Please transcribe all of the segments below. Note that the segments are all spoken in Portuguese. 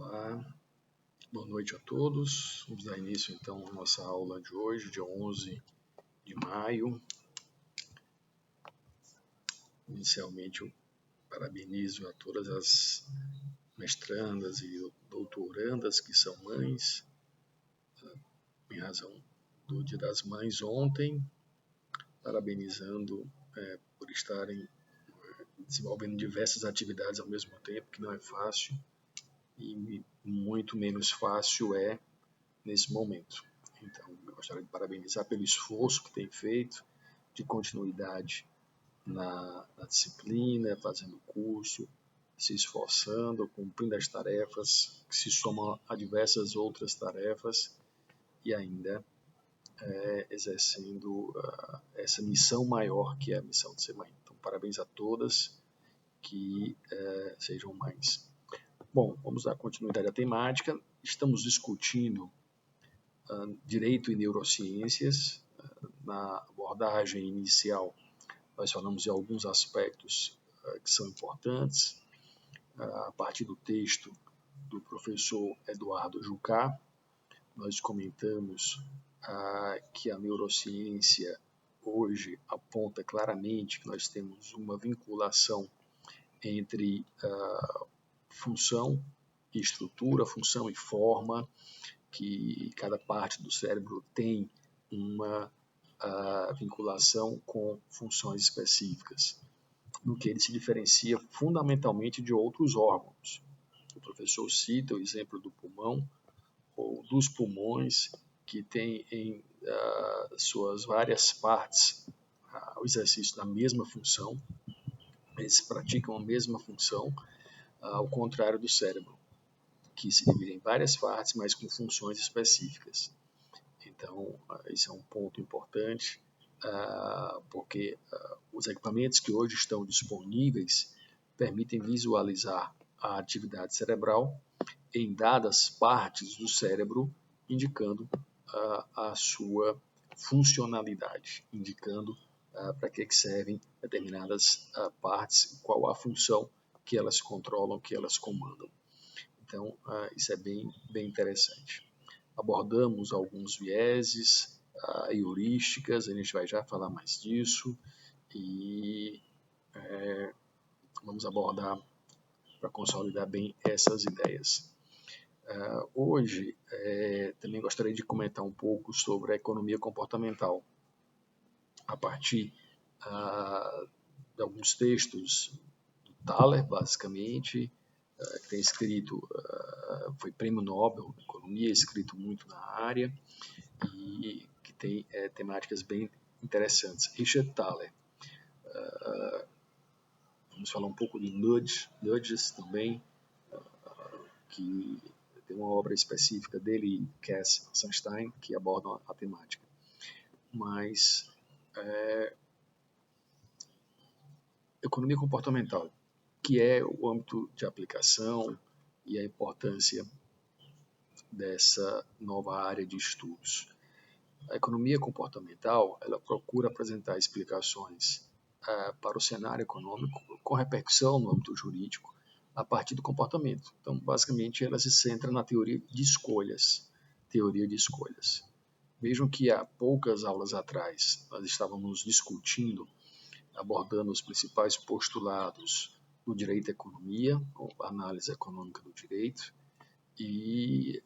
Olá, boa noite a todos. Vamos dar início então à nossa aula de hoje, dia 11 de maio. Inicialmente, eu parabenizo a todas as mestrandas e doutorandas que são mães, em razão do Dia das Mães ontem, parabenizando por estarem desenvolvendo diversas atividades ao mesmo tempo, que não é fácil, e muito menos fácil é nesse momento. Então, eu gostaria de parabenizar pelo esforço que tem feito, de continuidade na disciplina, fazendo curso, se esforçando, cumprindo as tarefas, que se somam a diversas outras tarefas, e ainda exercendo essa missão maior, que é a missão de ser mãe. Então, parabéns a todas que sejam mães. Bom, vamos dar continuidade à temática. Estamos discutindo Direito e Neurociências. Na abordagem inicial, nós falamos de alguns aspectos que são importantes, a partir do texto do professor Eduardo Jucá. Nós comentamos que a neurociência hoje aponta claramente que nós temos uma vinculação entre função e estrutura, função e forma, que cada parte do cérebro tem uma vinculação com funções específicas, no que ele se diferencia fundamentalmente de outros órgãos. O professor cita o exemplo do pulmão, ou dos pulmões, que tem em suas várias partes o exercício da mesma função, eles praticam a mesma função, ao contrário do cérebro, que se divide em várias partes, mas com funções específicas. Então, esse é um ponto importante, porque os equipamentos que hoje estão disponíveis permitem visualizar a atividade cerebral em dadas partes do cérebro, indicando a sua funcionalidade, indicando para que servem determinadas partes, qual a função que elas controlam, que elas comandam. Então, isso é bem interessante. Abordamos alguns vieses, heurísticas, a gente vai já falar mais disso, e vamos abordar para consolidar bem essas ideias. Hoje, também gostaria de comentar um pouco sobre a economia comportamental, a partir de alguns textos do Thaler, basicamente, que tem escrito, foi prêmio Nobel de Economia, escrito muito na área, e que tem temáticas bem interessantes. Richard Thaler. Vamos falar um pouco de nudges também, que tem uma obra específica dele e Cass Sunstein, que abordam a temática. Mas economia comportamental, que é o âmbito de aplicação e a importância dessa nova área de estudos. A economia comportamental, ela procura apresentar explicações para o cenário econômico com repercussão no âmbito jurídico a partir do comportamento. Então, basicamente, ela se centra na teoria de escolhas. Mesmo que há poucas aulas atrás nós estávamos discutindo, abordando os principais postulados do direito à economia, ou análise econômica do direito, e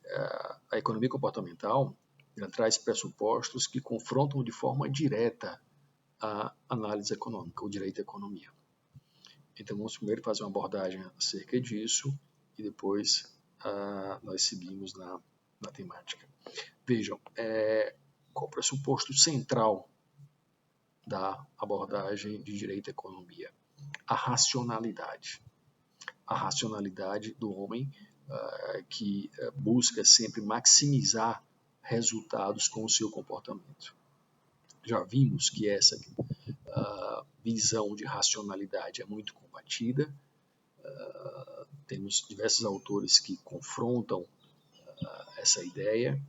a economia comportamental ela traz pressupostos que confrontam de forma direta a análise econômica, o direito à economia. Então, vamos primeiro fazer uma abordagem acerca disso e depois nós seguimos na temática. Vejam, qual o pressuposto central da abordagem de direito à economia? A racionalidade. A racionalidade do homem que busca sempre maximizar resultados com o seu comportamento. Já vimos que essa visão de racionalidade é muito combatida. Temos diversos autores que confrontam essa ideia,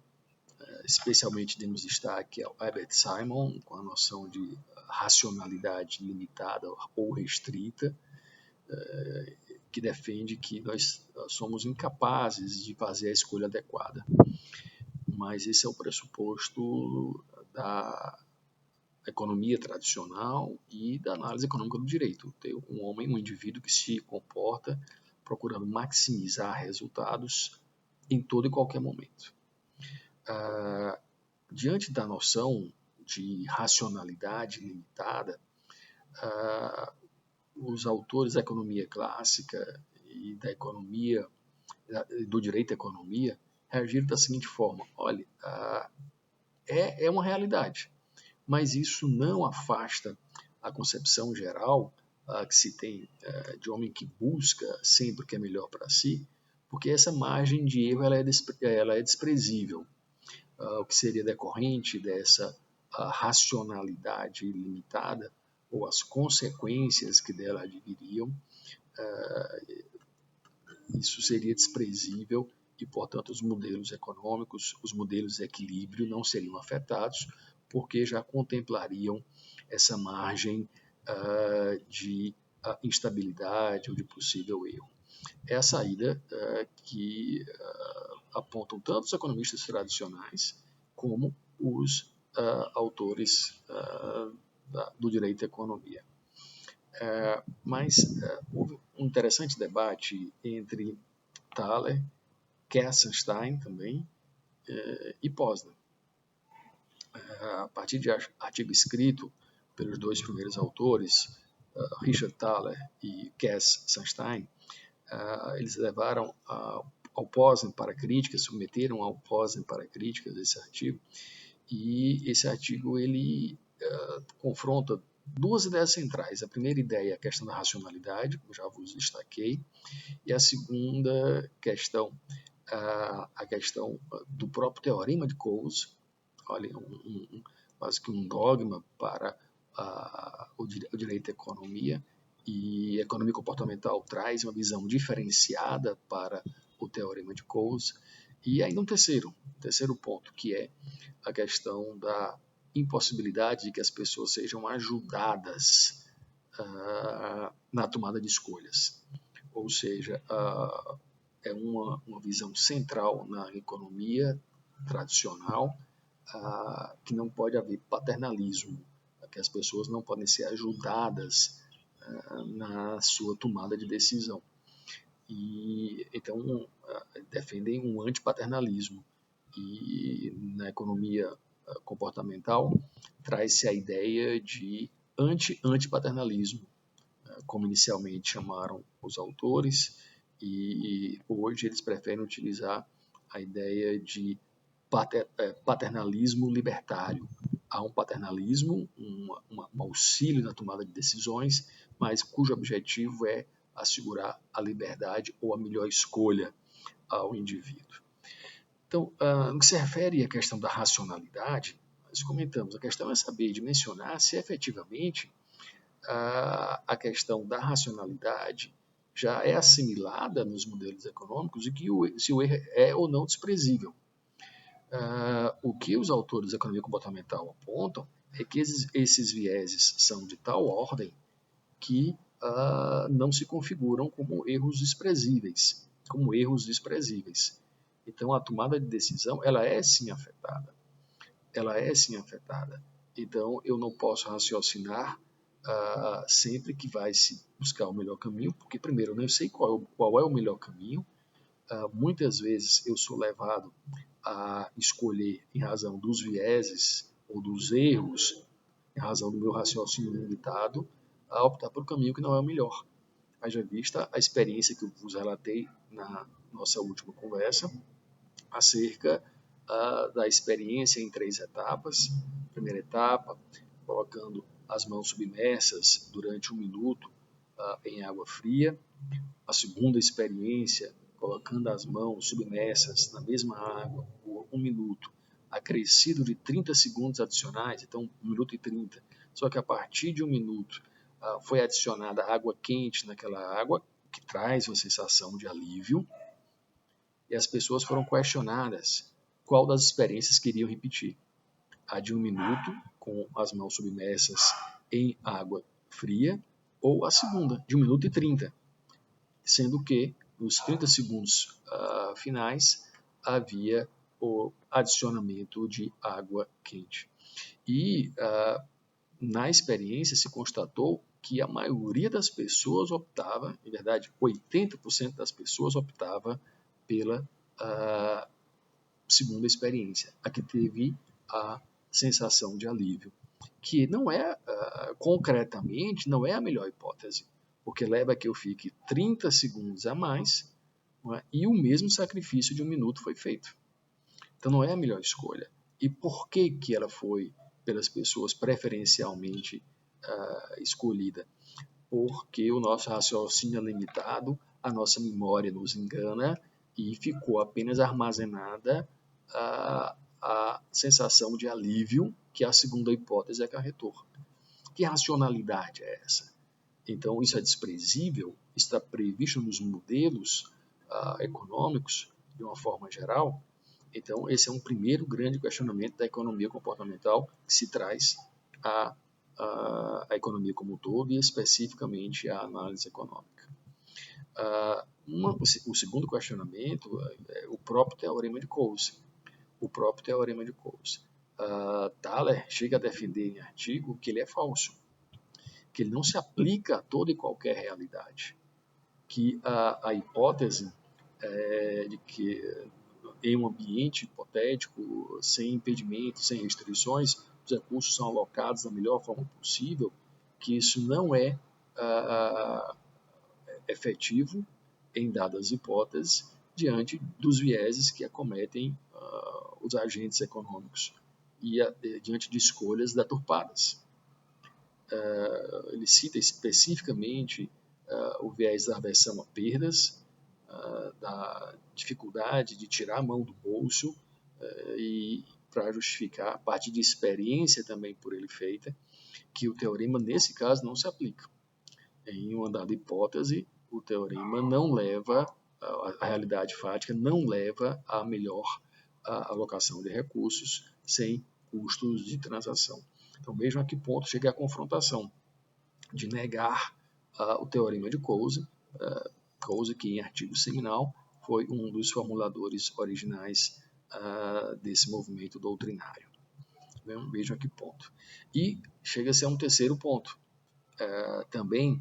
especialmente demos destaque ao Herbert Simon, com a noção de racionalidade limitada ou restrita, que defende que nós somos incapazes de fazer a escolha adequada. Mas esse é o pressuposto da economia tradicional e da análise econômica do direito. Ter um homem, um indivíduo que se comporta procurando maximizar resultados em todo e qualquer momento. Diante da noção de racionalidade limitada, os autores da economia clássica e da economia, do direito à economia, reagiram da seguinte forma: olha, é uma realidade, mas isso não afasta a concepção geral que se tem de homem que busca sempre o que é melhor para si, porque essa margem de erro ela é desprezível. O que seria decorrente dessa racionalidade limitada, ou as consequências que dela adviriam, isso seria desprezível e, portanto, os modelos econômicos, os modelos de equilíbrio não seriam afetados, porque já contemplariam essa margem de instabilidade ou de possível erro. É a saída que apontam tanto os economistas tradicionais como os autores do direito à economia. Mas houve um interessante debate entre Thaler, Kerstenstein também e Posner. A partir de artigo escrito pelos dois primeiros autores, Richard Thaler e Kerstenstein, eles levaram ao Posner para crítica, submeteram ao Posner para crítica desse artigo, e esse artigo ele confronta duas ideias centrais. A primeira ideia é a questão da racionalidade, como já vos destaquei, e a segunda questão, a questão do próprio teorema de Coase, olha, quase que um dogma para o direito à economia, e a economia comportamental traz uma visão diferenciada para o teorema de Coase. E ainda um terceiro ponto, que é a questão da impossibilidade de que as pessoas sejam ajudadas na tomada de escolhas. Ou seja, é uma visão central na economia tradicional, que não pode haver paternalismo, que as pessoas não podem ser ajudadas na sua tomada de decisão. E então defendem um antipaternalismo. E na economia comportamental traz-se a ideia de antipaternalismo, como inicialmente chamaram os autores, e hoje eles preferem utilizar a ideia de paternalismo libertário. Há um paternalismo, um auxílio na tomada de decisões, mas cujo objetivo é assegurar a liberdade ou a melhor escolha ao indivíduo. Então, no que se refere à questão da racionalidade, nós comentamos, a questão é saber dimensionar se efetivamente a questão da racionalidade já é assimilada nos modelos econômicos e que se o erro é ou não desprezível. O que os autores da economia comportamental apontam é que esses vieses são de tal ordem que não se configuram como erros desprezíveis. Então, a tomada de decisão ela é sim afetada. Então, eu não posso raciocinar sempre que vai se buscar o melhor caminho, porque, primeiro, eu não sei qual é o melhor caminho. Muitas vezes eu sou levado a escolher, em razão dos vieses ou dos erros, em razão do meu raciocínio limitado, a optar por um caminho que não é o melhor. Haja vista a experiência que eu vos relatei na nossa última conversa, acerca da experiência em 3 etapas. Primeira etapa, colocando as mãos submersas durante 1 minuto em água fria. A segunda experiência, colocando as mãos submersas na mesma água por 1 minuto, acrescido de 30 segundos adicionais, então 1 minuto e 30. Só que a partir de 1 minuto foi adicionada água quente naquela água, que traz uma sensação de alívio, e as pessoas foram questionadas qual das experiências queriam repetir. A de 1 minuto, com as mãos submersas em água fria, ou a segunda, de 1 minuto e 30. sendo que nos 30 segundos finais havia o adicionamento de água quente. E na experiência se constatou que a maioria das pessoas optava, em verdade, 80% das pessoas optava pela segunda experiência, a que teve a sensação de alívio, que não é, concretamente, não é a melhor hipótese, porque leva a que eu fique 30 segundos a mais, não é? E o mesmo sacrifício de 1 minuto foi feito. Então não é a melhor escolha. E por que ela foi, pelas pessoas, preferencialmente escolhida? Porque o nosso raciocínio é limitado, a nossa memória nos engana e ficou apenas armazenada a sensação de alívio que a segunda hipótese acarretou. Que racionalidade é essa? Então, isso é desprezível, está previsto nos modelos econômicos, de uma forma geral. Então, esse é um primeiro grande questionamento da economia comportamental que se traz à economia como um todo e especificamente à análise econômica. O segundo questionamento é o próprio teorema de Coase. Thaler chega a defender em artigo que ele é falso, que ele não se aplica a toda e qualquer realidade, que a hipótese de que em um ambiente hipotético, sem impedimentos, sem restrições, os recursos são alocados da melhor forma possível, que isso não é efetivo em dadas hipóteses diante dos vieses que acometem os agentes econômicos e diante de escolhas deturpadas. Ele cita especificamente o viés da aversão a perdas, da dificuldade de tirar a mão do bolso e para justificar, a partir de experiência também por ele feita, que o teorema nesse caso não se aplica. Em uma dada hipótese, o teorema não leva, a realidade fática não leva à melhor alocação de recursos sem custos de transação. Então vejam a que ponto chega a confrontação de negar o teorema de Coase, Coase que em artigo seminal foi um dos formuladores originais desse movimento doutrinário. Vejam a que ponto. E chega-se a um terceiro ponto. Também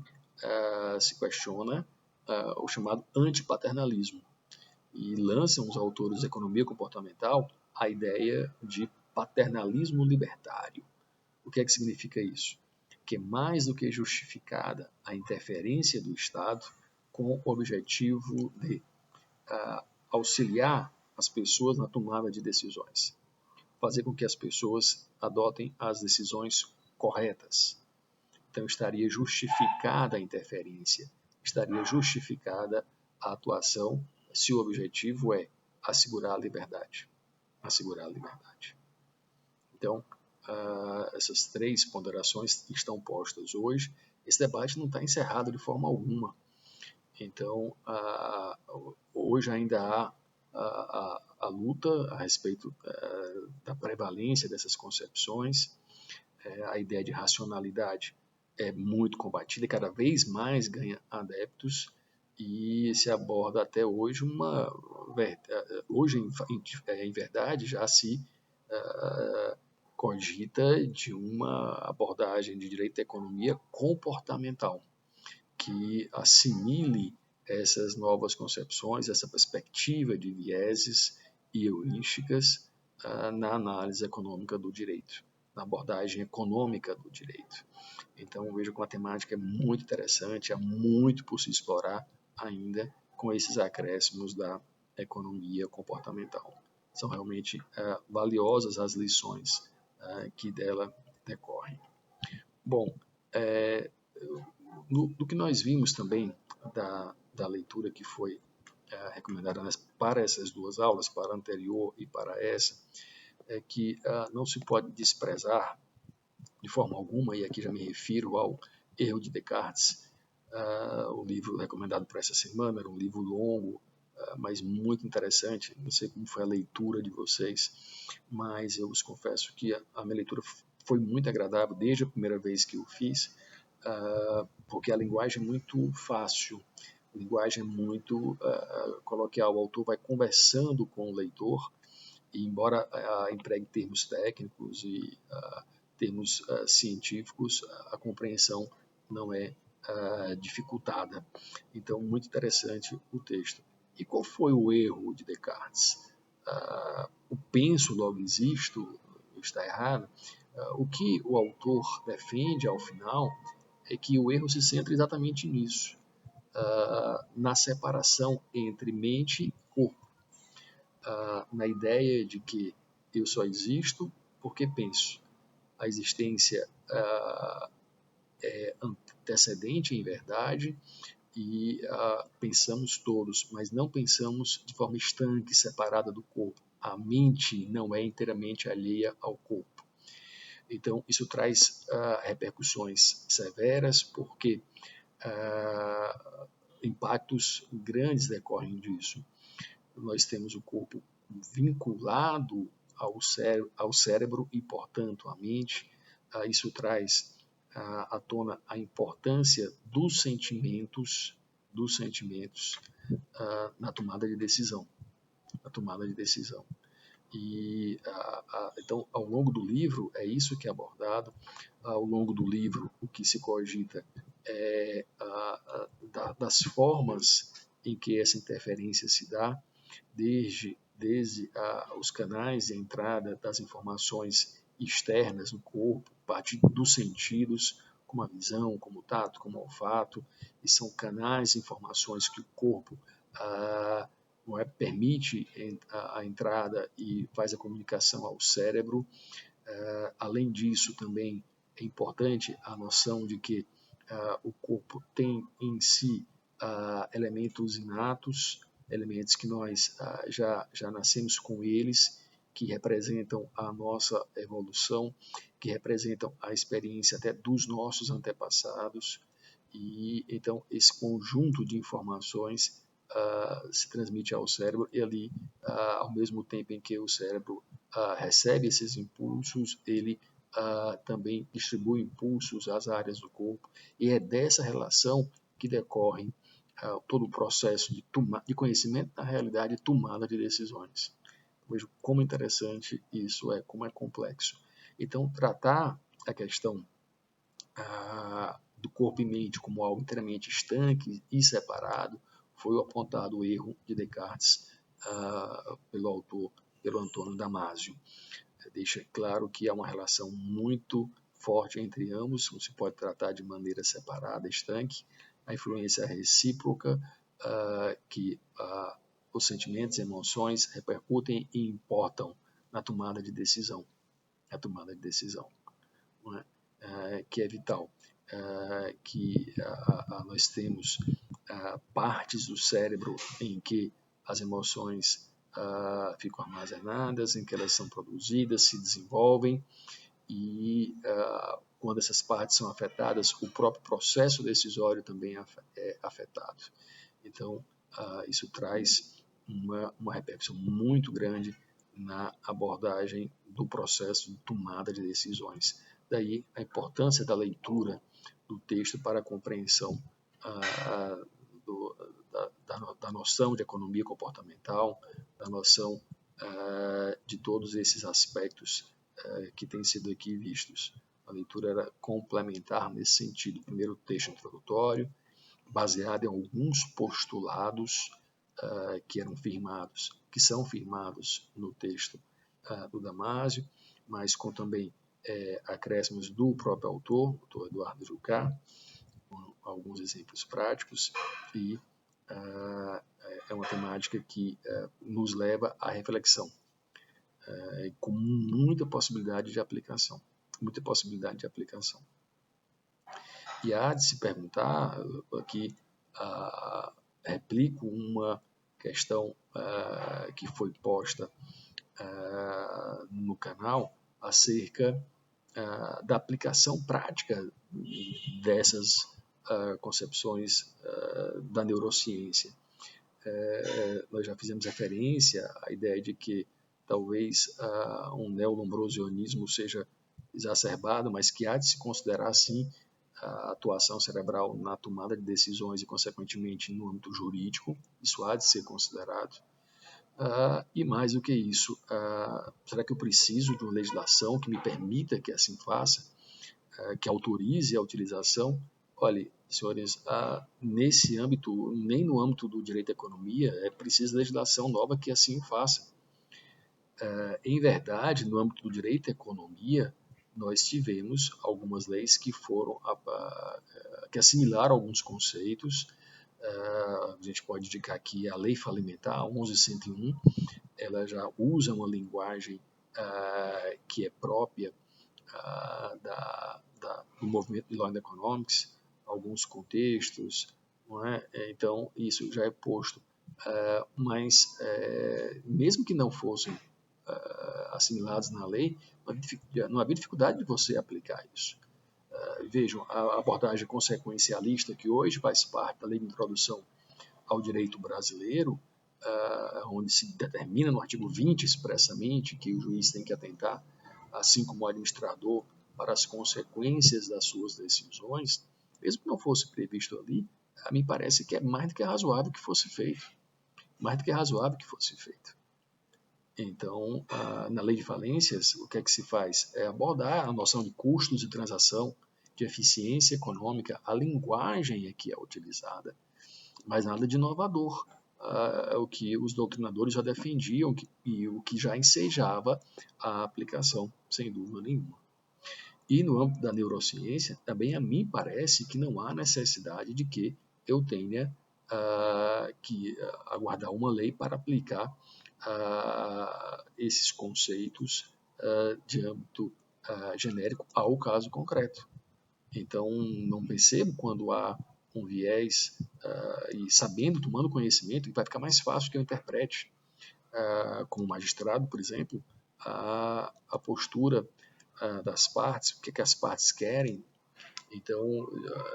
se questiona o chamado antipaternalismo. E lançam os autores de economia comportamental a ideia de paternalismo libertário. O que é que significa isso? Que é mais do que justificada a interferência do Estado com o objetivo de auxiliar as pessoas na tomada de decisões, fazer com que as pessoas adotem as decisões corretas. Então estaria justificada a interferência, estaria justificada a atuação se o objetivo é assegurar a liberdade. Assegurar a liberdade. Então, essas três ponderações estão postas hoje. Esse debate não está encerrado de forma alguma. Então, hoje ainda há a luta a respeito da prevalência dessas concepções. A ideia de racionalidade é muito combatida, cada vez mais ganha adeptos e se aborda até hoje hoje em verdade já se cogita de uma abordagem de direito à economia comportamental que assimile essas novas concepções, essa perspectiva de vieses e heurísticas na análise econômica do direito, na abordagem econômica do direito. Então, eu vejo que a temática é muito interessante, há muito por se explorar ainda com esses acréscimos da economia comportamental. São realmente valiosas as lições que dela decorrem. Bom, do que nós vimos também da leitura que foi recomendada para essas duas aulas, para a anterior e para essa, é que não se pode desprezar de forma alguma, e aqui já me refiro ao Erro de Descartes, o livro recomendado para essa semana, era um livro longo, mas muito interessante. Não sei como foi a leitura de vocês, mas eu vos confesso que a minha leitura foi muito agradável desde a primeira vez que eu fiz, porque a linguagem é muito fácil, linguagem muito coloquial. O autor vai conversando com o leitor, e embora empregue termos técnicos e termos científicos, a compreensão não é dificultada. Então, muito interessante o texto. E qual foi o erro de Descartes? O penso, logo existo, está errado? O que o autor defende ao final é que o erro se centra exatamente nisso, na separação entre mente e corpo, na ideia de que eu só existo porque penso. A existência é antecedente, em verdade, e pensamos todos, mas não pensamos de forma estanque, separada do corpo. A mente não é inteiramente alheia ao corpo. Então, isso traz repercussões severas, porque impactos grandes decorrem disso. Nós temos o corpo vinculado ao cérebro e, portanto, à mente. Isso traz à tona a importância dos sentimentos na tomada de decisão. E então, ao longo do livro, é isso que é abordado. Ao longo do livro, o que se cogita é das formas em que essa interferência se dá, desde os canais de entrada das informações externas no corpo, parte dos sentidos, como a visão, como o tato, como o olfato, e são canais de informações que o corpo permite a entrada e faz a comunicação ao cérebro. Além disso, também é importante a noção de que o corpo tem em si elementos inatos, elementos que nós já nascemos com eles, que representam a nossa evolução, que representam a experiência até dos nossos antepassados. E então esse conjunto de informações se transmite ao cérebro, e ali, ao mesmo tempo em que o cérebro recebe esses impulsos, ele também distribui impulsos às áreas do corpo, e é dessa relação que decorre todo o processo de conhecimento da realidade e tomada de decisões. Vejo como interessante isso é, como é complexo. Então, tratar a questão do corpo e mente como algo inteiramente estanque e separado foi o apontado erro de Descartes pelo autor, pelo Antônio Damasio. Deixa claro que há uma relação muito forte entre ambos, não se pode tratar de maneira separada, estanque, a influência recíproca, que os sentimentos e emoções repercutem e importam na tomada de decisão, não é? Que é vital, que nós temos partes do cérebro em que as emoções ficam armazenadas, em que elas são produzidas, se desenvolvem, e quando essas partes são afetadas, o próprio processo decisório também é afetado. Então, isso traz uma repercussão muito grande na abordagem do processo de tomada de decisões. Daí a importância da leitura do texto para a compreensão da noção de economia comportamental, da noção de todos esses aspectos que têm sido aqui vistos. A leitura era complementar nesse sentido. Primeiro, o texto introdutório, baseado em alguns postulados que são firmados no texto do Damasio, mas com também acréscimos do próprio autor, o Eduardo Jucá, com alguns exemplos práticos, e é uma temática que nos leva à reflexão, com muita possibilidade de aplicação. E há de se perguntar, aqui replico uma questão que foi posta no canal acerca da aplicação prática dessas concepções da neurociência. Nós já fizemos referência à ideia de que talvez um neolombrosianismo seja exacerbado, mas que há de se considerar, sim, a atuação cerebral na tomada de decisões e, consequentemente, no âmbito jurídico. Isso há de ser considerado. E mais do que isso, será que eu preciso de uma legislação que me permita que assim faça, que autorize a utilização? Olhe, senhores, nesse âmbito, nem no âmbito do direito à economia, é preciso legislação nova que assim o faça. Em verdade, no âmbito do direito à economia, nós tivemos algumas leis que foram que assimilaram alguns conceitos. A gente pode indicar aqui a Lei Falimentar 11.101, ela já usa uma linguagem que é própria do movimento de Law and Economics, alguns contextos, não é? Então isso já é posto. Mas mesmo que não fossem assimilados na lei, não havia dificuldade de você aplicar isso. Vejam, a abordagem consequencialista que hoje faz parte da lei de introdução ao direito brasileiro, onde se determina no artigo 20 expressamente que o juiz tem que atentar, assim como o administrador, para as consequências das suas decisões, mesmo que não fosse previsto ali, a mim parece que é mais do que razoável que fosse feito. Mais do que razoável que fosse feito. Então, na lei de falências, o que é que se faz? É abordar a noção de custos de transação, de eficiência econômica, a linguagem é que é utilizada, mas nada de inovador. É o que os doutrinadores já defendiam e o que já ensejava a aplicação, sem dúvida nenhuma. E no âmbito da neurociência, também a mim parece que não há necessidade de que eu tenha que aguardar uma lei para aplicar esses conceitos de âmbito genérico ao caso concreto. Então, não percebo quando há um viés e sabendo, tomando conhecimento, vai ficar mais fácil que eu interprete, como magistrado, por exemplo, a postura das partes, o que as partes querem. Então,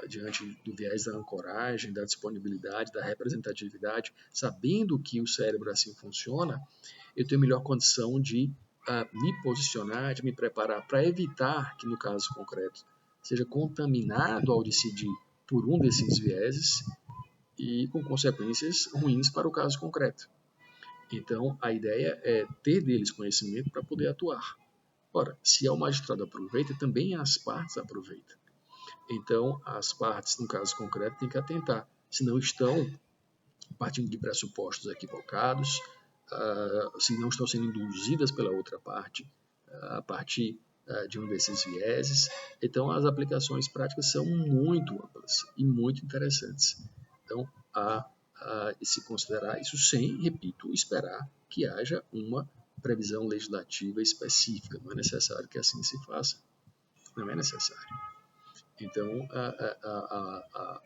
diante do viés da ancoragem, da disponibilidade, da representatividade, sabendo que o cérebro assim funciona, eu tenho melhor condição de me posicionar, de me preparar para evitar que, no caso concreto, seja contaminado ao decidir por um desses vieses e com consequências ruins para o caso concreto. Então, a ideia é ter deles conhecimento para poder atuar. Ora, se o magistrado aproveita, também as partes aproveitam. Então, as partes, no caso concreto, têm que atentar. Se não estão partindo de pressupostos equivocados, se não estão sendo induzidas pela outra parte, a partir de um desses vieses, então as aplicações práticas são muito amplas e muito interessantes. Então, há se considerar isso sem, repito, esperar que haja uma previsão legislativa específica. Não é necessário que assim se faça. Não é necessário. Então, a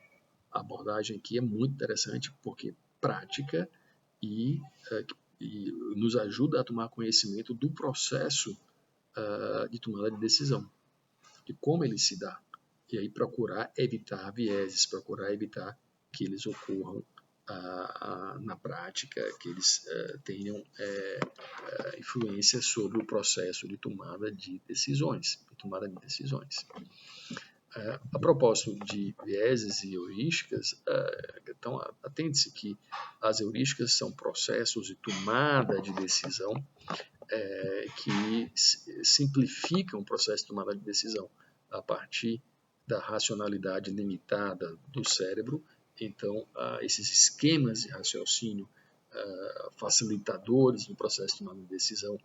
abordagem aqui é muito interessante porque prática e nos ajuda a tomar conhecimento do processo de tomada de decisão, de como ele se dá. E aí procurar evitar vieses, procurar evitar que eles ocorram na prática, que eles tenham influência sobre o processo de tomada de decisões. A propósito de vieses e heurísticas, então atente-se que as heurísticas são processos de tomada de decisão que simplificam o processo de tomada de decisão a partir da racionalidade limitada do cérebro. Então, esses esquemas de raciocínio facilitadores do processo de tomada de decisão,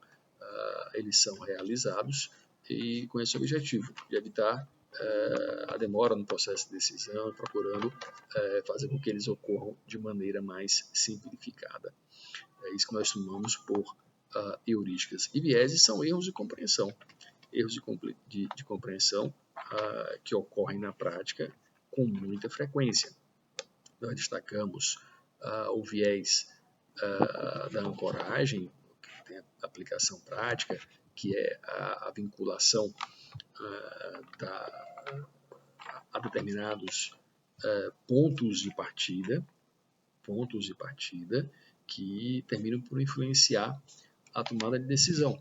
eles são realizados e com esse objetivo de evitar a demora no processo de decisão, procurando fazer com que eles ocorram de maneira mais simplificada. É isso que nós chamamos por heurísticas. E vieses são erros de compreensão. Erros de compreensão que ocorrem na prática com muita frequência. Nós destacamos o viés da ancoragem, que tem a aplicação prática, que é a vinculação a determinados pontos de partida que terminam por influenciar a tomada de decisão.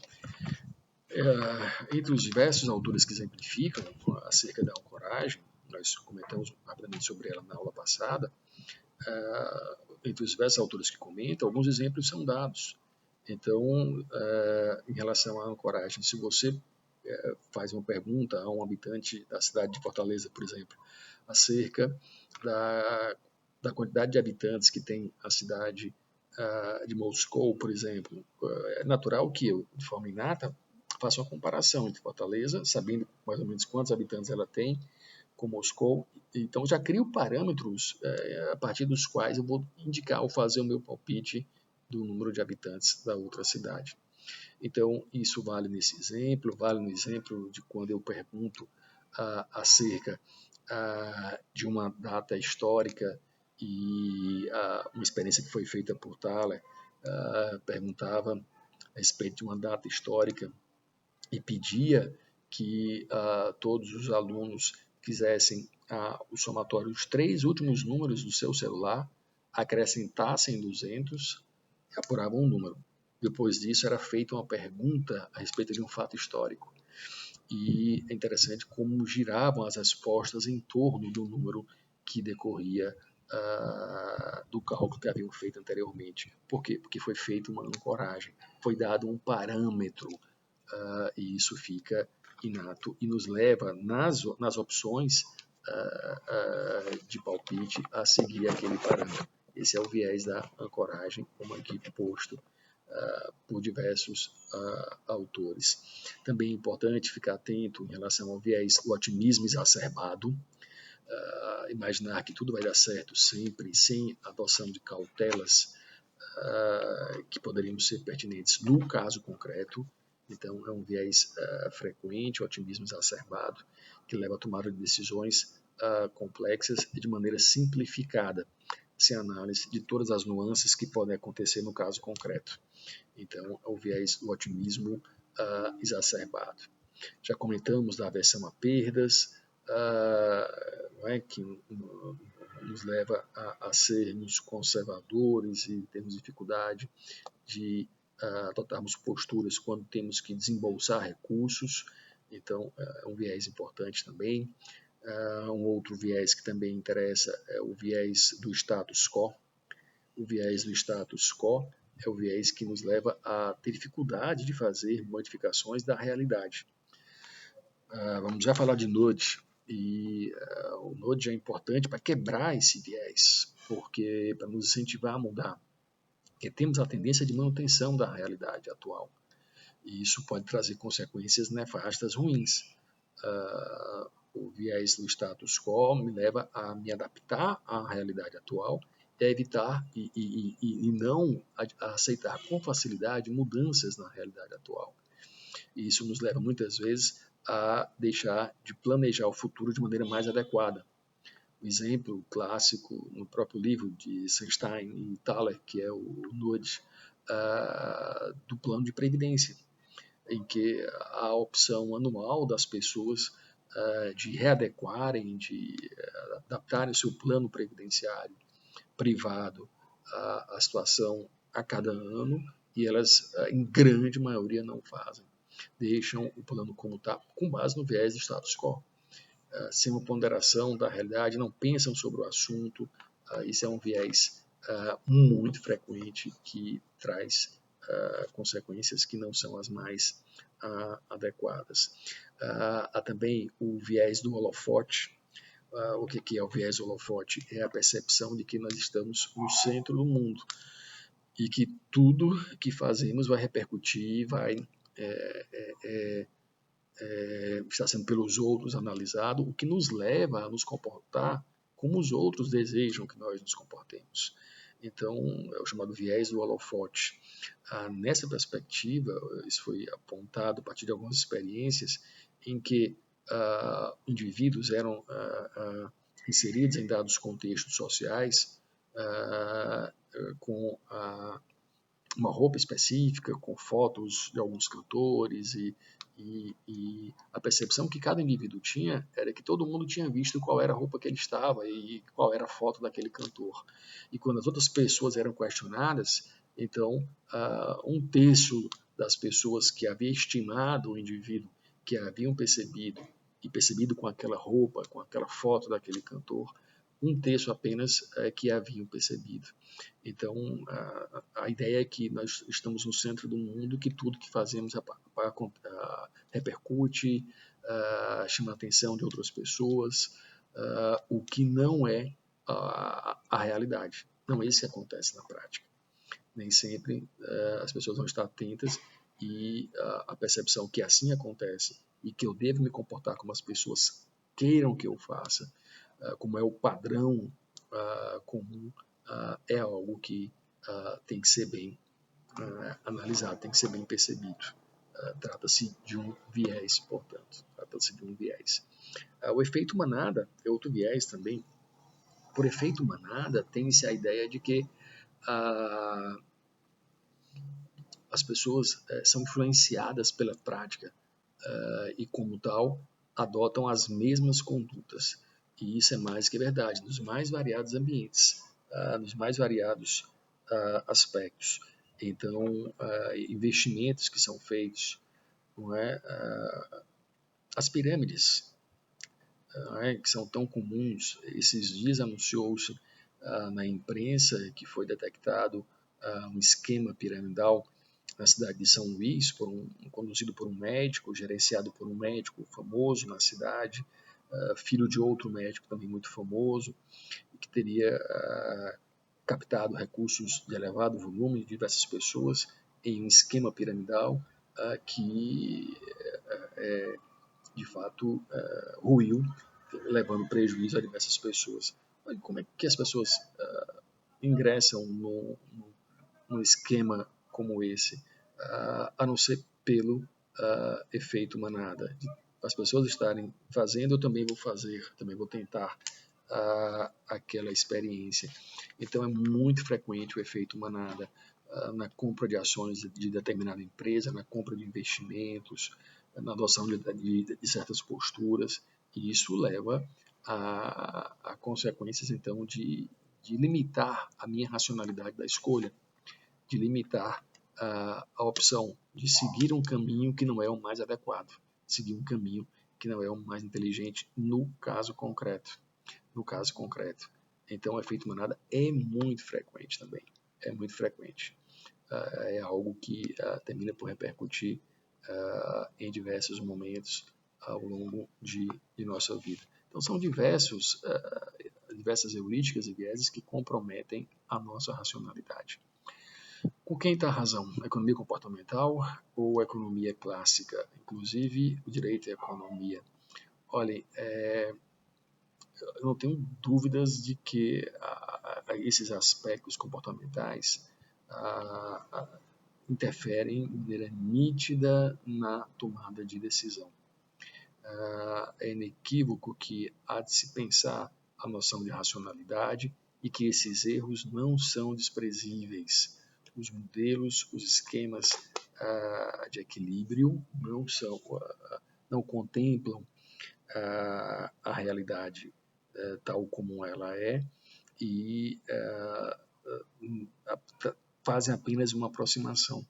Entre os diversos autores que exemplificam acerca da ancoragem, nós comentamos rapidamente sobre ela na aula passada, entre os diversos autores que comentam, alguns exemplos são dados. Então, em relação à ancoragem, se você faz uma pergunta a um habitante da cidade de Fortaleza, por exemplo, acerca da quantidade de habitantes que tem a cidade de Moscou, por exemplo, é natural que eu, de forma inata, faça uma comparação entre Fortaleza, sabendo mais ou menos quantos habitantes ela tem, com Moscou. Então, já crio parâmetros a partir dos quais eu vou indicar ou fazer o meu palpite do número de habitantes da outra cidade. Então, isso vale nesse exemplo, vale no exemplo de quando eu pergunto acerca de uma data histórica e uma experiência que foi feita por Thaler perguntava a respeito de uma data histórica e pedia que todos os alunos fizessem o somatório dos 3 últimos números do seu celular, acrescentassem 200 e apuravam um número. Depois disso, era feita uma pergunta a respeito de um fato histórico. E é interessante como giravam as respostas em torno do número que decorria do cálculo que haviam feito anteriormente. Por quê? Porque foi feita uma ancoragem, foi dado um parâmetro, e isso fica inato e nos leva, nas opções de palpite, a seguir aquele parâmetro. Esse é o viés da ancoragem, como aqui posto por diversos autores. Também é importante ficar atento em relação ao viés do otimismo exacerbado, imaginar que tudo vai dar certo sempre, sem adoção de cautelas que poderiam ser pertinentes no caso concreto. Então, é um viés frequente, o otimismo exacerbado, que leva à tomada de decisões complexas e de maneira simplificada, sem análise de todas as nuances que podem acontecer no caso concreto. Então, é o viés do otimismo exacerbado. Já comentamos da aversão a perdas, que nos leva a sermos conservadores e termos dificuldade de adotarmos posturas quando temos que desembolsar recursos. Então, é um viés importante também. Um outro viés que também interessa é o viés do status quo. O viés do status quo é o viés que nos leva a ter dificuldade de fazer modificações da realidade. Vamos já falar de nudge, e o nudge é importante para quebrar esse viés, porque para nos incentivar a mudar, porque temos a tendência de manutenção da realidade atual, e isso pode trazer consequências nefastas ruins. O viés do status quo me leva a me adaptar à realidade atual e a evitar e não a aceitar com facilidade mudanças na realidade atual. E isso nos leva muitas vezes a deixar de planejar o futuro de maneira mais adequada. O exemplo clássico no próprio livro de Sunstein e Thaler, que é o nudge do plano de previdência, em que a opção anual das pessoas de readequarem, de adaptarem o seu plano previdenciário privado à situação a cada ano, e elas, em grande maioria, não fazem. Deixam o plano como está, com base no viés do status quo. Sem uma ponderação da realidade, não pensam sobre o assunto. Isso é um viés muito frequente que traz consequências que não são as mais adequadas. Há também o viés do holofote. O que é o viés do holofote? É a percepção de que nós estamos no centro do mundo e que tudo que fazemos vai repercutir, vai está sendo pelos outros analisado, o que nos leva a nos comportar como os outros desejam que nós nos comportemos. Então, é o chamado viés do holofote. Nessa perspectiva, isso foi apontado a partir de algumas experiências em que indivíduos eram inseridos em dados contextos sociais com uma roupa específica, com fotos de alguns cantores, e a percepção que cada indivíduo tinha era que todo mundo tinha visto qual era a roupa que ele estava e qual era a foto daquele cantor. E quando as outras pessoas eram questionadas, então um terço das pessoas que havia estimado o indivíduo, que haviam percebido e percebido com aquela roupa, com aquela foto daquele cantor, 1/3 apenas que haviam percebido. Então, a ideia é que nós estamos no centro do mundo, que tudo que fazemos repercute, chama a atenção de outras pessoas, o que não é a realidade. Não é isso que acontece na prática. Nem sempre as pessoas vão estar atentas e a percepção que assim acontece e que eu devo me comportar como as pessoas queiram que eu faça, como é o padrão comum, é algo que tem que ser bem analisado, tem que ser bem percebido. Trata-se de um viés, portanto. Trata-se de um viés. O efeito manada é outro viés também. Por efeito manada, tem-se a ideia de que as pessoas são influenciadas pela prática e, como tal, adotam as mesmas condutas. E isso é mais que verdade, nos mais variados ambientes, nos mais variados aspectos. Então, investimentos que são feitos, não é? As pirâmides, que são tão comuns. Esses dias anunciou-se na imprensa que foi detectado um esquema piramidal na cidade de São Luís, conduzido por um médico, gerenciado por um médico famoso na cidade, filho de outro médico também muito famoso, que teria captado recursos de elevado volume de diversas pessoas em um esquema piramidal que, de fato, ruiu, levando prejuízo a diversas pessoas. Olha como é que as pessoas ingressam num esquema como esse, a não ser pelo efeito manada. As pessoas estarem fazendo, eu também vou fazer, também vou tentar aquela experiência. Então é muito frequente o efeito manada na compra de ações de determinada empresa, na compra de investimentos, na adoção de certas posturas, e isso leva a consequências, então, de limitar a minha racionalidade da escolha, de limitar a opção de seguir um caminho que não é o mais adequado, seguir um caminho que não é o mais inteligente no caso concreto. Então, o efeito manada é muito frequente também, é muito frequente. É algo que termina por repercutir em diversos momentos ao longo de nossa vida. Então, são diversas heurísticas e vieses que comprometem a nossa racionalidade. Com quem está a razão? A economia comportamental ou a economia clássica? Inclusive, o direito à economia. Olhem, eu não tenho dúvidas de que esses aspectos comportamentais interferem de maneira nítida na tomada de decisão. É inequívoco que há de se pensar a noção de racionalidade e que esses erros não são desprezíveis. Os modelos, os esquemas de equilíbrio não contemplam a realidade tal como ela é e fazem apenas uma aproximação.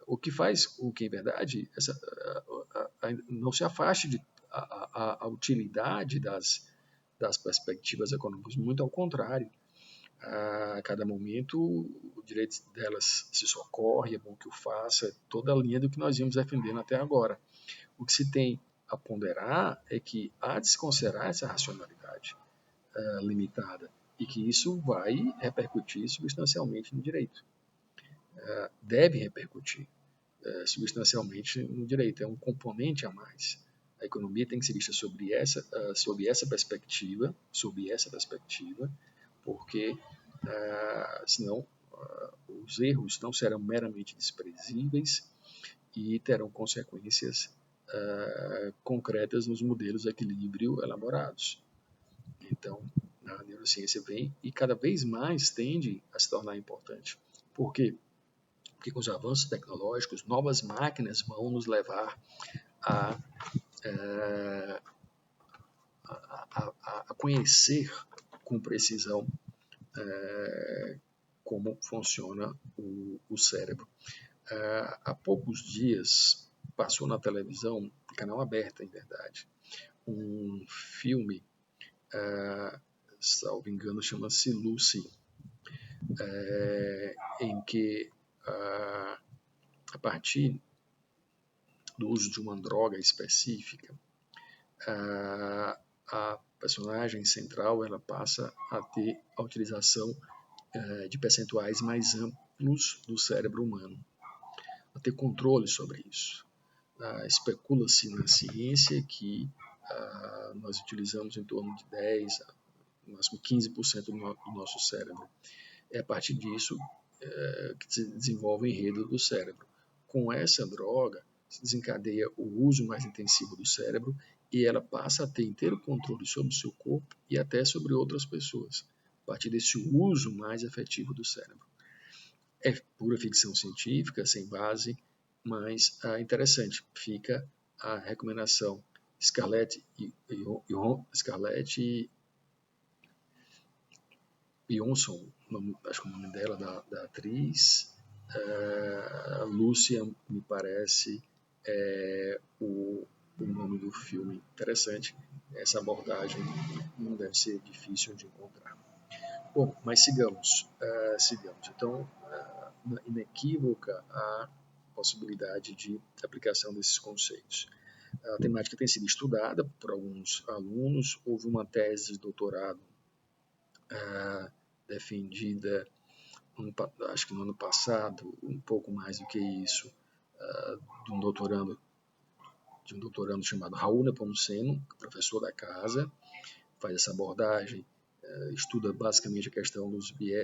O que faz com que, em verdade, não se afaste a utilidade das perspectivas econômicas, muito ao contrário. A cada momento, o direito delas se socorre, é bom que o faça, é toda a linha do que nós vimos defendendo até agora. O que se tem a ponderar é que há de se considerar essa racionalidade limitada e que isso vai repercutir substancialmente no direito. Deve repercutir substancialmente no direito, é um componente a mais. A economia tem que ser vista sob essa perspectiva, porque senão os erros não serão meramente desprezíveis e terão consequências concretas nos modelos de equilíbrio elaborados. Então, a neurociência vem e cada vez mais tende a se tornar importante. Por quê? Porque com os avanços tecnológicos, novas máquinas vão nos levar a conhecer com precisão como funciona o cérebro. Há poucos dias passou na televisão, canal aberto, em verdade, um filme, salvo engano, chama-se Lucy, em que, a partir do uso de uma droga específica, a personagem central ela passa a ter a utilização de percentuais mais amplos do cérebro humano, a ter controle sobre isso. Especula-se na ciência que nós utilizamos em torno de 10%, no máximo 15% do nosso cérebro. É a partir disso que se desenvolve o enredo do cérebro. Com essa droga, se desencadeia o uso mais intensivo do cérebro e ela passa a ter inteiro controle sobre o seu corpo e até sobre outras pessoas, a partir desse uso mais efetivo do cérebro. É pura ficção científica, sem base, mas interessante. Fica a recomendação. Scarlett Johansson, acho que é o nome dela, da atriz. Lucia, me parece, é o nome do filme. Interessante. Essa abordagem não deve ser difícil de encontrar. Bom, mas sigamos. Então, inequívoca a possibilidade de aplicação desses conceitos. A temática tem sido estudada por alguns alunos. Houve uma tese de doutorado defendida, acho que no ano passado, um pouco mais do que isso, de um doutorando chamado Raul Nepomuceno, professor da casa, faz essa abordagem, estuda basicamente a questão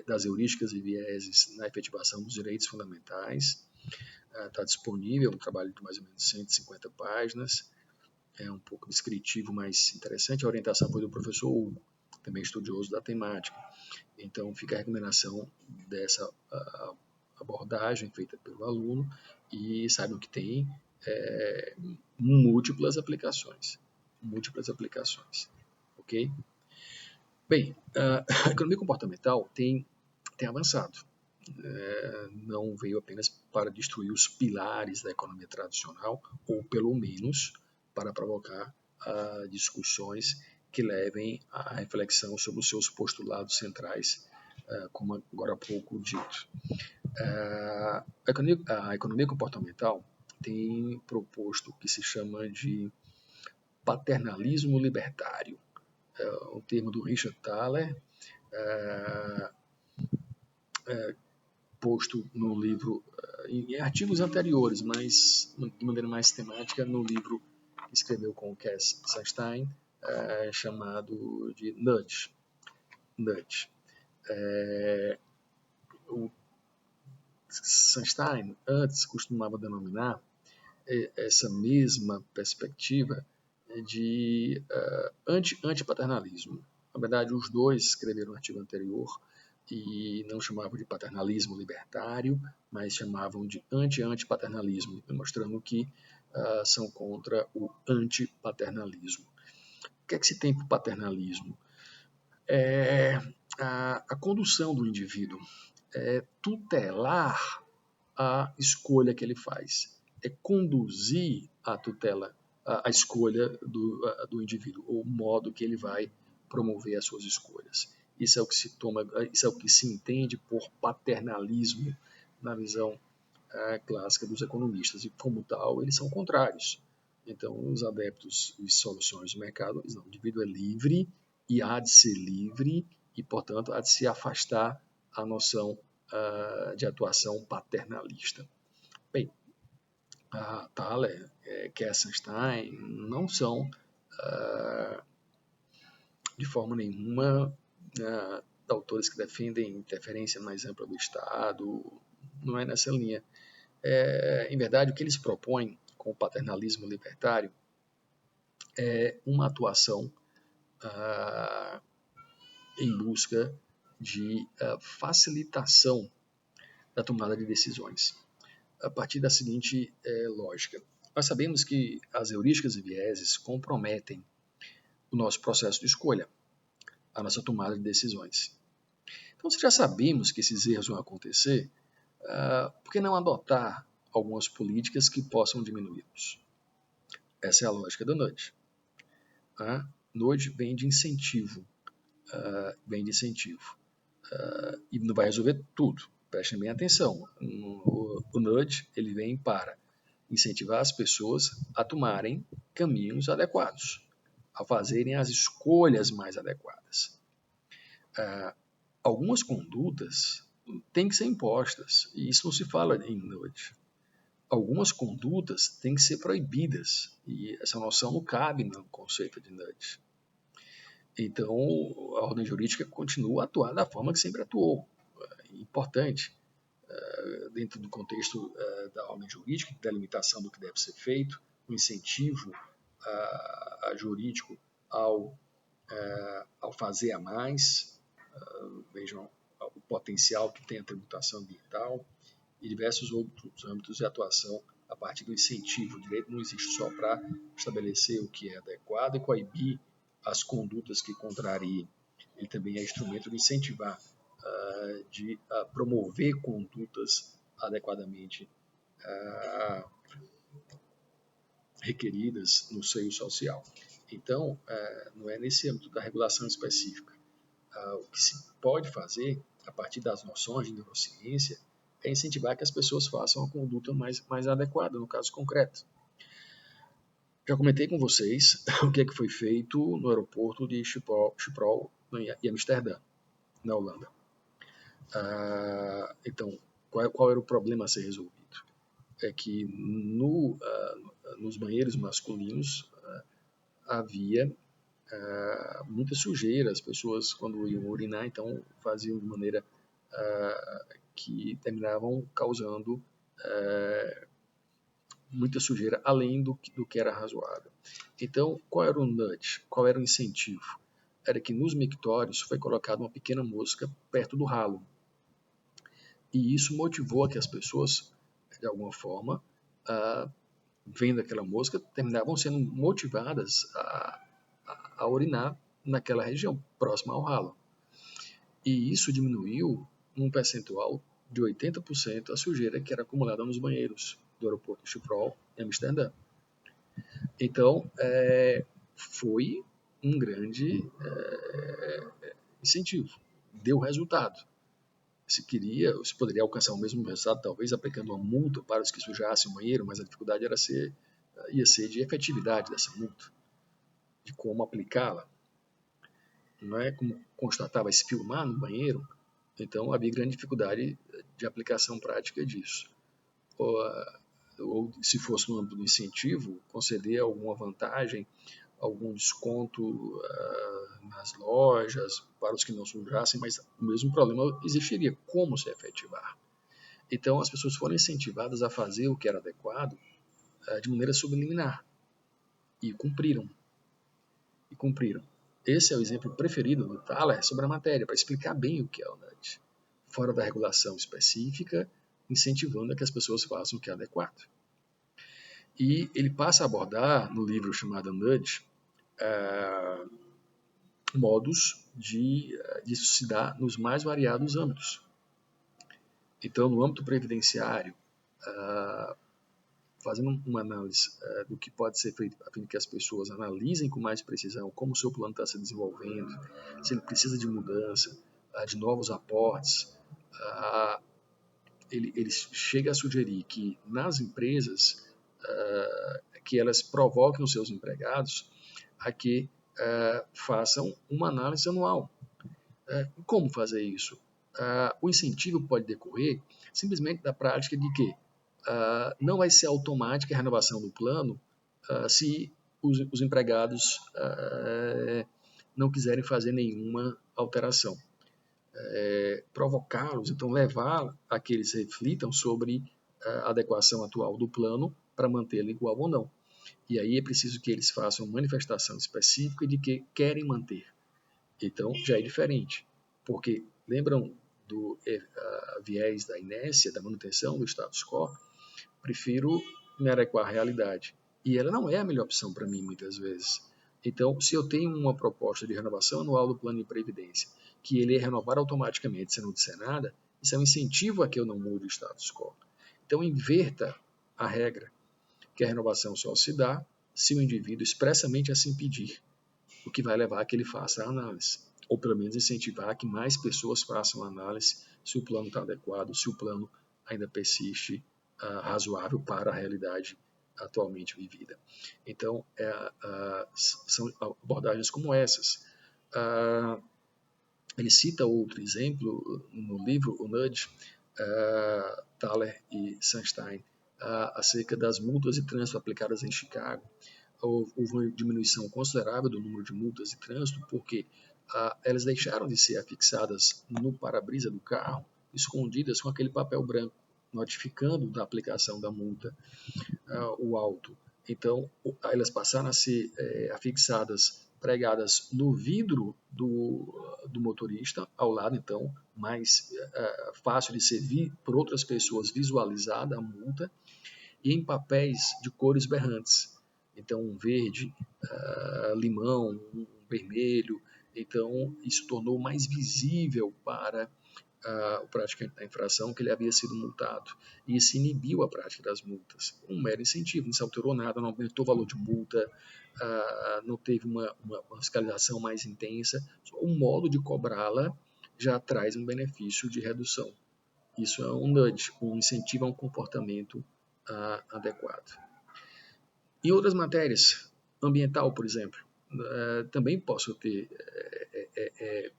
das heurísticas e vieses na efetivação dos direitos fundamentais. Está disponível, um trabalho de mais ou menos 150 páginas, é um pouco descritivo, mas interessante. A orientação foi do professor Hugo, também estudioso da temática. Então fica a recomendação dessa abordagem feita pelo aluno e saibam que tem múltiplas aplicações, ok? Bem, a economia comportamental tem avançado. Não veio apenas para destruir os pilares da economia tradicional, ou pelo menos para provocar discussões que levem à reflexão sobre os seus postulados centrais, como agora há pouco dito. A economia comportamental tem proposto o que se chama de paternalismo libertário, o termo do Richard Thaler, posto no livro, em artigos anteriores, mas de maneira mais sistemática, no livro que escreveu com o Cass Sunstein, chamado de Nudge. O Sunstein antes costumava denominar essa mesma perspectiva de antipaternalismo. Na verdade, os dois escreveram um artigo anterior e não chamavam de paternalismo libertário, mas chamavam de antipaternalismo, demonstrando que são contra o antipaternalismo. O que é que se tem por paternalismo? A condução do indivíduo, tutelar a escolha que ele faz, conduzir a tutela, a escolha do indivíduo, ou o modo que ele vai promover as suas escolhas. Isso é o que se entende por paternalismo na visão clássica dos economistas, e como tal eles são contrários. Então, os adeptos de soluções de mercado dizem: o indivíduo é livre e há de ser livre e, portanto, há de se afastar a noção de atuação paternalista. Bem, Thaler, Kessenstein não são, de forma nenhuma, autores que defendem interferência mais ampla do Estado, não é nessa linha. Em verdade, o que eles propõem com o paternalismo libertário é uma atuação em busca de facilitação da tomada de decisões, a partir da seguinte lógica. Nós sabemos que as heurísticas e vieses comprometem o nosso processo de escolha, a nossa tomada de decisões. Então, se já sabemos que esses erros vão acontecer, por que não adotar algumas políticas que possam diminuí-los. Essa é a lógica do nudge. A nudge vem de incentivo. E não vai resolver tudo. Prestem bem atenção. O nudge ele vem para incentivar as pessoas a tomarem caminhos adequados, a fazerem as escolhas mais adequadas. Algumas condutas têm que ser impostas, e isso não se fala em nudge. Algumas condutas têm que ser proibidas, e essa noção não cabe no conceito de nudge. Então, a ordem jurídica continua a atuar da forma que sempre atuou. Importante, dentro do contexto da ordem jurídica, da limitação do que deve ser feito, o incentivo jurídico ao fazer a mais, vejam o potencial que tem a tributação ambiental e diversos outros âmbitos de atuação a partir do incentivo. O direito não existe só para estabelecer o que é adequado e coibir as condutas que contrariem. Ele também é instrumento de incentivar, de promover condutas adequadamente requeridas no seio social. Então, não é nesse âmbito da regulação específica. O que se pode fazer, a partir das noções de neurociência, é incentivar que as pessoas façam a conduta mais adequada, no caso concreto. Já comentei com vocês o que foi feito no aeroporto de Schiphol em Amsterdã, na Holanda. Então, qual era o problema a ser resolvido? É que nos banheiros masculinos havia muita sujeira. As pessoas, quando iam urinar, então faziam de maneira que terminavam causando muita sujeira, além do que era razoável. Então, qual era o nudge? Qual era o incentivo? Era que nos mictórios foi colocada uma pequena mosca perto do ralo. E isso motivou a que as pessoas, de alguma forma, vendo aquela mosca, terminavam sendo motivadas a urinar naquela região, próxima ao ralo. E isso diminuiu um percentual de 80% a sujeira que era acumulada nos banheiros do aeroporto de Schiphol, em Amsterdã. Então, foi um grande incentivo. Deu resultado. Se poderia alcançar o mesmo resultado, talvez aplicando uma multa para os que sujassem o banheiro, mas a dificuldade ia ser de efetividade dessa multa, de como aplicá-la. Não é como constatava se filmar no banheiro, então havia grande dificuldade de aplicação prática disso. Ou se fosse no âmbito do incentivo, conceder alguma vantagem, algum desconto nas lojas para os que não sujassem, mas o mesmo problema existiria, como se efetivar. Então as pessoas foram incentivadas a fazer o que era adequado de maneira subliminar e cumpriram. Esse é o exemplo preferido do Thaler sobre a matéria, para explicar bem o que é o nudge, fora da regulação específica, incentivando a que as pessoas façam o que é adequado. E ele passa a abordar, no livro chamado Nudge, modos de isso se dar nos mais variados âmbitos. Então, no âmbito previdenciário, fazendo uma análise do que pode ser feito a fim de que as pessoas analisem com mais precisão como o seu plano está se desenvolvendo, se ele precisa de mudança, de novos aportes, ele chega a sugerir que nas empresas que elas provoquem os seus empregados a que façam uma análise anual. Como fazer isso? O incentivo pode decorrer simplesmente da prática de que não vai ser automática a renovação do plano se os empregados não quiserem fazer nenhuma alteração. Provocá-los, então levar a que eles reflitam sobre a adequação atual do plano para mantê-lo igual ou não. E aí é preciso que eles façam uma manifestação específica de que querem manter. Então já é diferente, porque lembram do viés da inércia, da manutenção do status quo? Prefiro me adequar à realidade. E ela não é a melhor opção para mim, muitas vezes. Então, se eu tenho uma proposta de renovação anual do plano de previdência, que ele é renovar automaticamente, se não disser nada, isso é um incentivo a que eu não mude o status quo. Então, inverta a regra que a renovação só se dá se o indivíduo expressamente assim pedir, o que vai levar a que ele faça a análise, ou pelo menos incentivar que mais pessoas façam a análise se o plano está adequado, se o plano ainda persiste razoável para a realidade atualmente vivida. Então, são abordagens como essas. Ele cita outro exemplo no livro, o Nudge, Thaler e Sunstein, acerca das multas de trânsito aplicadas em Chicago. Houve uma diminuição considerável do número de multas de trânsito, porque elas deixaram de ser afixadas no para-brisa do carro, escondidas com aquele papel branco, notificando da aplicação da multa, o auto. Então, elas passaram a ser afixadas, pregadas no vidro do motorista, ao lado, então, mais fácil de ser por outras pessoas visualizada a multa, e em papéis de cores berrantes. Então, um verde, limão, um vermelho. Então, isso tornou mais visível para o praticante da infração que ele havia sido multado. E isso inibiu a prática das multas. Um mero incentivo, não se alterou nada, não aumentou o valor de multa, não teve uma fiscalização mais intensa. O modo de cobrá-la já traz um benefício de redução. Isso é um nudge, um incentivo a um comportamento adequado. Em outras matérias, ambiental, por exemplo, também posso ter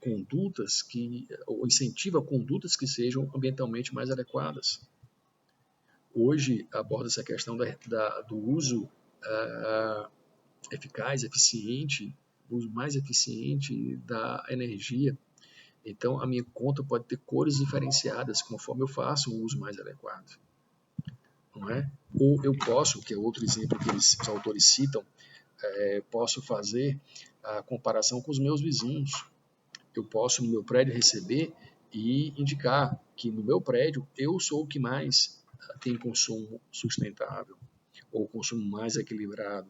condutas ou incentivo a condutas que sejam ambientalmente mais adequadas. Hoje aborda essa questão do uso eficaz, eficiente, uso mais eficiente da energia. Então, a minha conta pode ter cores diferenciadas conforme eu faço um uso mais adequado. Não é? Ou eu posso, que é outro exemplo que os autores citam, posso fazer a comparação com os meus vizinhos. Eu posso, no meu prédio, receber e indicar que no meu prédio eu sou o que mais tem consumo sustentável ou consumo mais equilibrado.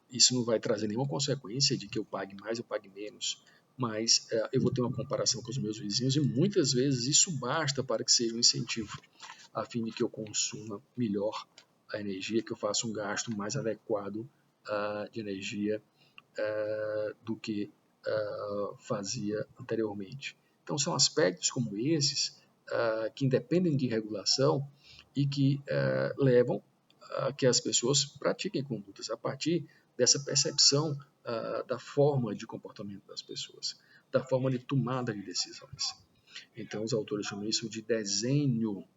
Isso não vai trazer nenhuma consequência de que eu pague mais ou pague menos, mas eu vou ter uma comparação com os meus vizinhos e muitas vezes isso basta para que seja um incentivo, a fim de que eu consuma melhor a energia, que eu faça um gasto mais adequado de energia do que fazia anteriormente. Então, são aspectos como esses que independem de regulação e que levam a que as pessoas pratiquem condutas a partir dessa percepção da forma de comportamento das pessoas, da forma de tomada de decisões. Então, os autores chamam isso de desenho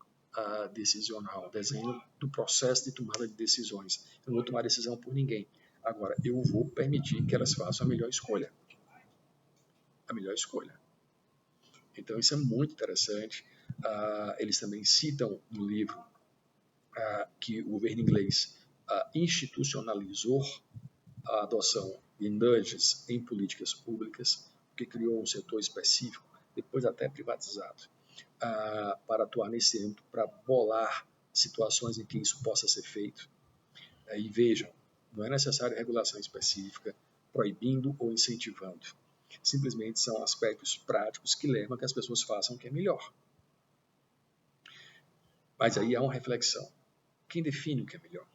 decisional, desenho do processo de tomada de decisões. Eu não vou tomar decisão por ninguém. Agora, eu vou permitir que elas façam a melhor escolha. A melhor escolha. Então, isso é muito interessante. Eles também citam no livro que o governo inglês institucionalizou a adoção de nudges em políticas públicas, que criou um setor específico, depois até privatizado, para atuar nesse âmbito, para bolar situações em que isso possa ser feito. E vejam, não é necessária regulação específica, proibindo ou incentivando. Simplesmente são aspectos práticos que levam a que as pessoas façam o que é melhor. Mas aí há uma reflexão. Quem define o que é melhor?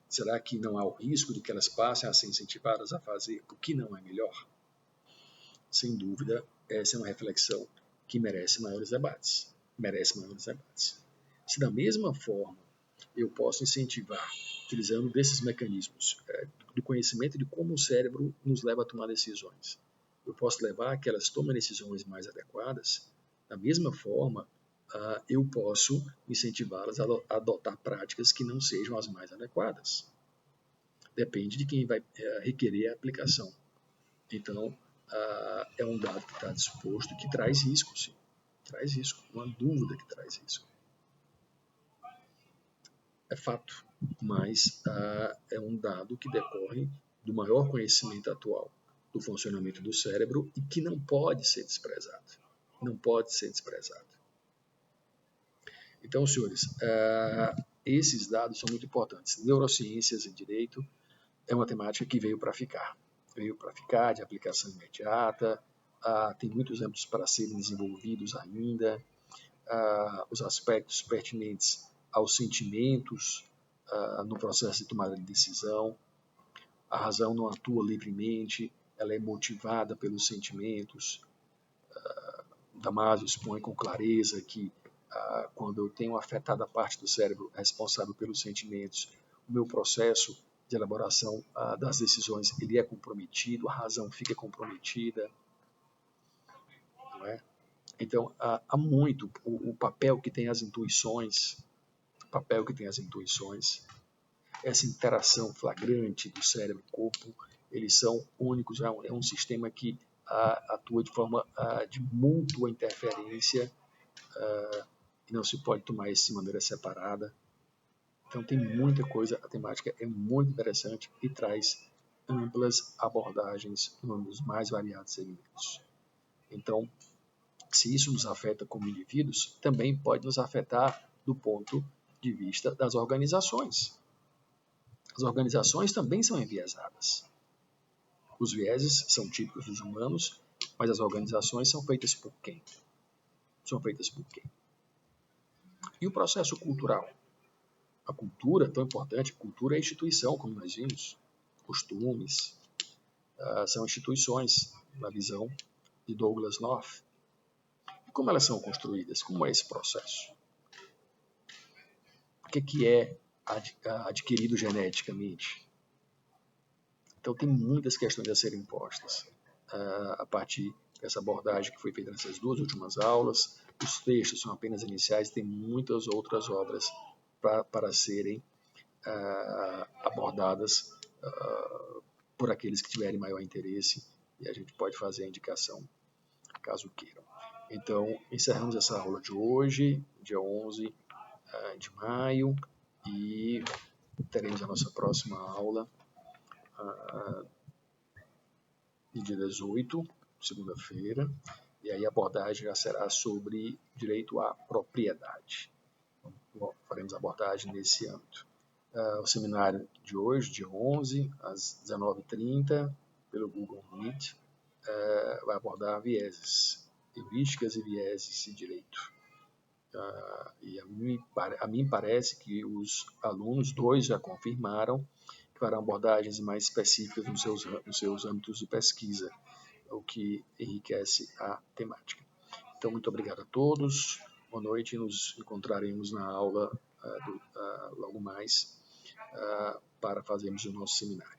Será que não há o risco de que elas passem a ser incentivadas a fazer o que não é melhor? Sem dúvida, essa é uma reflexão que merece maiores debates. Se da mesma forma eu posso incentivar, utilizando desses mecanismos do conhecimento de como o cérebro nos leva a tomar decisões, eu posso levar a que elas tomem decisões mais adequadas, da mesma forma, eu posso incentivá-las a adotar práticas que não sejam as mais adequadas. Depende de quem vai requerer a aplicação. Então, é um dado que está disposto e que traz risco, sim. Traz risco, não há dúvida que traz risco. É fato, mas é um dado que decorre do maior conhecimento atual do funcionamento do cérebro e que não pode ser desprezado. Não pode ser desprezado. Então, senhores, esses dados são muito importantes. Neurociências e direito é uma temática que veio para ficar. Veio para ficar, de aplicação imediata, tem muitos âmbitos para serem desenvolvidos ainda, os aspectos pertinentes aos sentimentos no processo de tomada de decisão. A razão não atua livremente, ela é motivada pelos sentimentos. Damasio expõe com clareza que quando eu tenho afetada a parte do cérebro responsável pelos sentimentos, o meu processo de elaboração das decisões ele é comprometido, a razão fica comprometida, não é? Então há muito o papel que tem as intuições, essa interação flagrante do cérebro e corpo, eles são únicos, é um sistema que atua de forma de mútua interferência e não se pode tomar isso de maneira separada. Então tem muita coisa, a temática é muito interessante e traz amplas abordagens nos mais variados segmentos. Então, se isso nos afeta como indivíduos, também pode nos afetar do ponto de vista das organizações. As organizações também são enviesadas. Os vieses são típicos dos humanos, mas as organizações são feitas por quem? E o processo cultural? A cultura, tão importante, cultura é instituição, como nós vimos. Costumes são instituições, na visão de Douglass North. E como elas são construídas? Como é esse processo? O que é adquirido geneticamente? Então, tem muitas questões a serem postas a partir dessa abordagem que foi feita nessas duas últimas aulas. Os textos são apenas iniciais, tem muitas outras obras para serem abordadas por aqueles que tiverem maior interesse, e a gente pode fazer a indicação caso queiram. Então, encerramos essa aula de hoje, dia 11 de maio, e teremos a nossa próxima aula no dia 18, segunda-feira, e aí a abordagem já será sobre direito à propriedade. Então, faremos abordagem nesse âmbito. O seminário de hoje, dia 11, às 19h30, pelo Google Meet, vai abordar vieses, heurísticas e vieses de direito. E a mim parece que os alunos, 2 já confirmaram, que farão abordagens mais específicas nos seus âmbitos de pesquisa, o que enriquece a temática. Então, muito obrigado a todos, boa noite, e nos encontraremos na aula logo mais para fazermos o nosso seminário.